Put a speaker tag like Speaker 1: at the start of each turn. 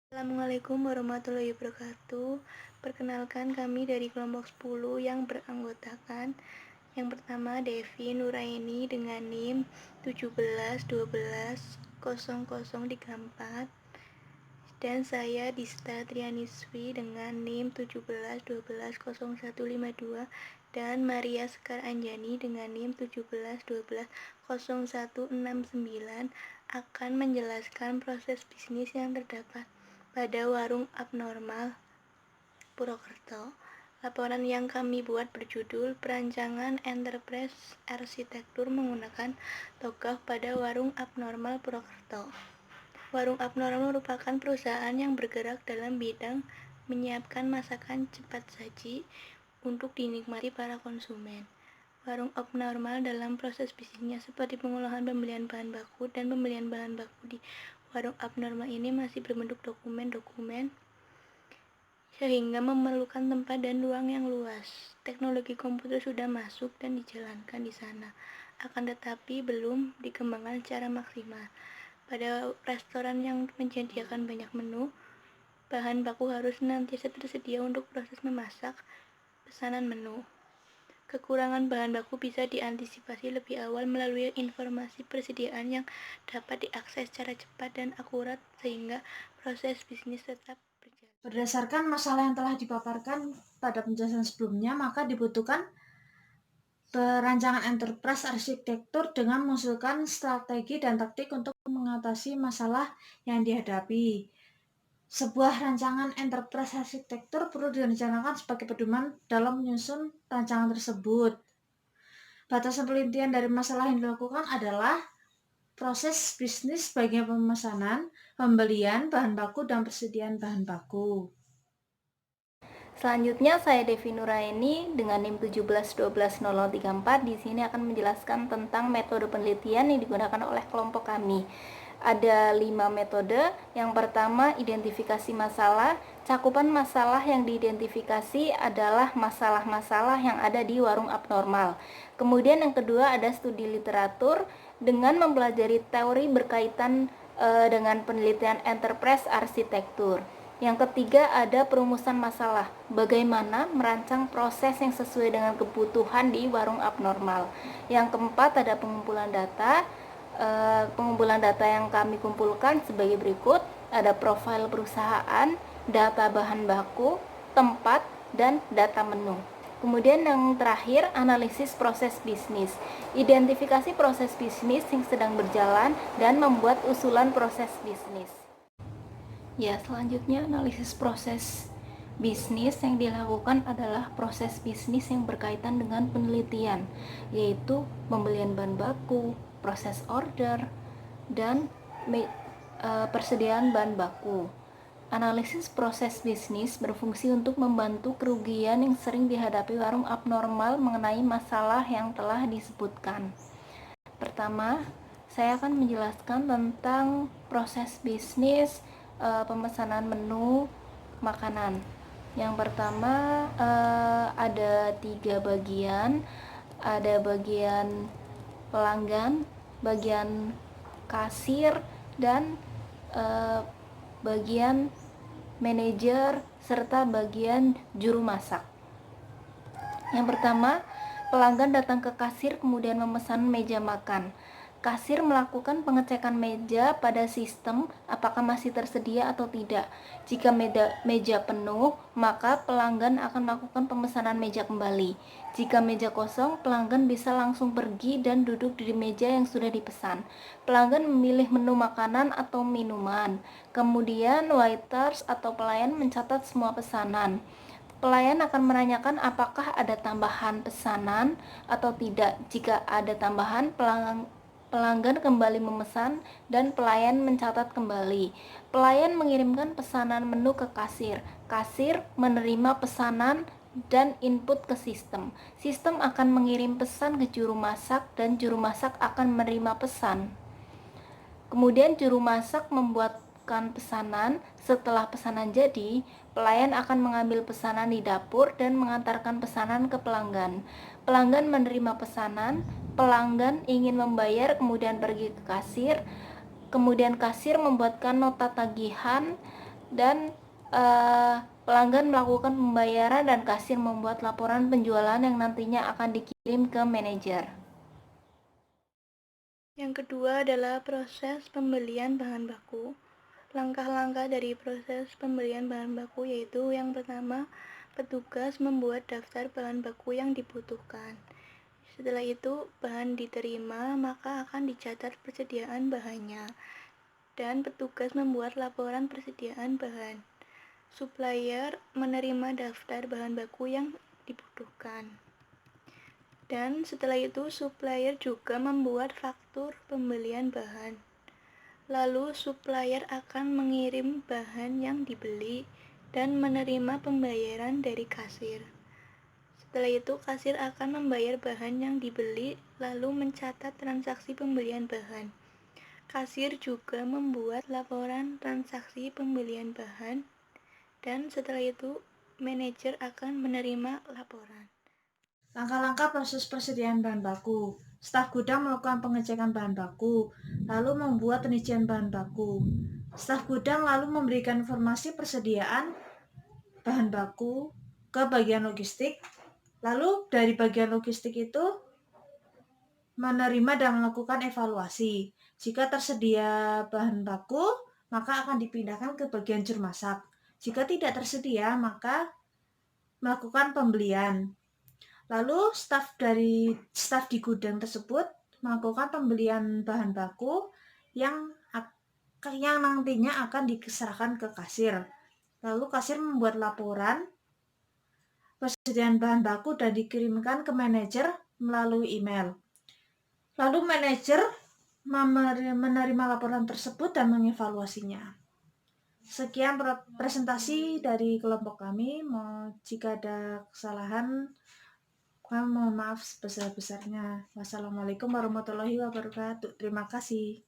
Speaker 1: Assalamualaikum warahmatullahi wabarakatuh. Perkenalkan, kami dari kelompok 10 yang beranggotakan yang pertama Devi Nuraini dengan NIM 17120034, dan saya Dista Trianiswi dengan NIM 17120152, dan Maria Sekar Anjani dengan NIM 17120169 akan menjelaskan proses bisnis yang terdapat pada warung abnormal Purwokerto. Laporan yang kami buat berjudul Perancangan Enterprise Arsitektur Menggunakan Tokoh pada Warung Abnormal Purwokerto. Warung abnormal merupakan perusahaan yang bergerak dalam bidang menyiapkan masakan cepat saji untuk dinikmati para konsumen. Warung abnormal dalam proses bisnisnya seperti pengolahan, pembelian bahan baku, dan pembelian bahan baku di warung abnormal ini masih berbentuk dokumen-dokumen sehingga memerlukan tempat dan ruang yang luas. Teknologi komputer sudah masuk dan dijalankan di sana, akan tetapi belum dikembangkan secara maksimal. Pada restoran yang menyediakan banyak menu, bahan baku harus senantiasa tersedia untuk proses memasak pesanan menu. Kekurangan bahan baku bisa diantisipasi lebih awal melalui informasi persediaan yang dapat diakses secara cepat dan akurat sehingga proses bisnis tetap berjalan.
Speaker 2: Berdasarkan masalah yang telah dipaparkan pada penjelasan sebelumnya, maka dibutuhkan perancangan enterprise arsitektur dengan mengusulkan strategi dan taktik untuk mengatasi masalah yang dihadapi. Sebuah rancangan enterprise arsitektur perlu direncanakan sebagai pedoman dalam menyusun rancangan tersebut. Batasan penelitian dari masalah yang dilakukan adalah proses bisnis bagian pemesanan, pembelian bahan baku, dan persediaan bahan baku.
Speaker 3: Selanjutnya saya Devi Nuraini dengan NIM 17120034 di sini akan menjelaskan tentang metode penelitian yang digunakan oleh kelompok kami. Ada 5 metode. Yang pertama, identifikasi masalah. Cakupan masalah yang diidentifikasi adalah masalah-masalah yang ada di warung abnormal. Kemudian yang kedua ada studi literatur dengan mempelajari teori berkaitan dengan penelitian enterprise arsitektur. Yang ketiga ada perumusan masalah, bagaimana merancang proses yang sesuai dengan kebutuhan di warung abnormal. Yang keempat ada pengumpulan data. Pengumpulan data yang kami kumpulkan sebagai berikut, ada profil perusahaan, data bahan baku, tempat, dan data menu. Kemudian yang terakhir, analisis proses bisnis. Identifikasi proses bisnis yang sedang berjalan dan membuat usulan proses bisnis. Ya, selanjutnya analisis proses bisnis yang dilakukan adalah proses bisnis yang berkaitan dengan penelitian, yaitu pembelian bahan baku, proses order, dan persediaan bahan baku. Analisis proses bisnis berfungsi untuk membantu kerugian yang sering dihadapi warung abnormal mengenai masalah yang telah disebutkan. Pertama, saya akan menjelaskan tentang proses bisnis pemesanan menu makanan. Yang pertama ada 3 bagian. Ada bagian pelanggan, bagian kasir, dan bagian manajer serta bagian juru masak. Yang pertama, pelanggan datang ke kasir kemudian memesan meja makan. Kasir melakukan pengecekan meja pada sistem apakah masih tersedia atau tidak. Jika meja penuh, maka pelanggan akan melakukan pemesanan meja kembali. Jika meja kosong, pelanggan bisa langsung pergi dan duduk di meja yang sudah dipesan. Pelanggan memilih menu makanan atau minuman. Kemudian waiters atau pelayan mencatat semua pesanan. Pelayan akan menanyakan apakah ada tambahan pesanan atau tidak. Jika ada tambahan, pelanggan kembali memesan dan pelayan mencatat kembali. Pelayan mengirimkan pesanan menu ke kasir. Kasir menerima pesanan dan input ke sistem. Sistem akan mengirim pesan ke juru masak dan juru masak akan menerima pesan. Kemudian juru masak membuatkan pesanan. Setelah pesanan jadi, pelayan akan mengambil pesanan di dapur dan mengantarkan pesanan ke pelanggan. Pelanggan menerima pesanan, pelanggan ingin membayar kemudian pergi ke kasir. Kemudian kasir membuatkan nota tagihan dan pelanggan melakukan pembayaran dan kasir membuat laporan penjualan yang nantinya akan dikirim ke manajer.
Speaker 1: Yang kedua adalah proses pembelian bahan baku. Langkah-langkah dari proses pembelian bahan baku yaitu yang pertama, petugas membuat daftar bahan baku yang dibutuhkan. Setelah itu, bahan diterima, maka akan dicatat persediaan bahannya, dan petugas membuat laporan persediaan bahan. Supplier menerima daftar bahan baku yang dibutuhkan. Dan setelah itu, supplier juga membuat faktur pembelian bahan. Lalu supplier akan mengirim bahan yang dibeli dan menerima pembayaran dari kasir. Setelah itu kasir akan membayar bahan yang dibeli lalu mencatat transaksi pembelian bahan. Kasir juga membuat laporan transaksi pembelian bahan dan setelah itu manajer akan menerima laporan.
Speaker 2: Langkah-langkah proses persediaan bahan baku. Staf gudang melakukan pengecekan bahan baku, lalu membuat rincian bahan baku. Staf gudang lalu memberikan informasi persediaan bahan baku ke bagian logistik. Lalu dari bagian logistik itu menerima dan melakukan evaluasi. Jika tersedia bahan baku, maka akan dipindahkan ke bagian juru masak. Jika tidak tersedia, maka melakukan pembelian. Lalu staf di gudang tersebut melakukan pembelian bahan baku yang nantinya akan diserahkan ke kasir. Lalu kasir membuat laporan persediaan bahan baku dan dikirimkan ke manajer melalui email. Lalu manajer menerima laporan tersebut dan mengevaluasinya. Sekian presentasi dari kelompok kami. Jika ada kesalahan, kami mohon maaf sebesar-besarnya. Wassalamualaikum warahmatullahi wabarakatuh. Terima kasih.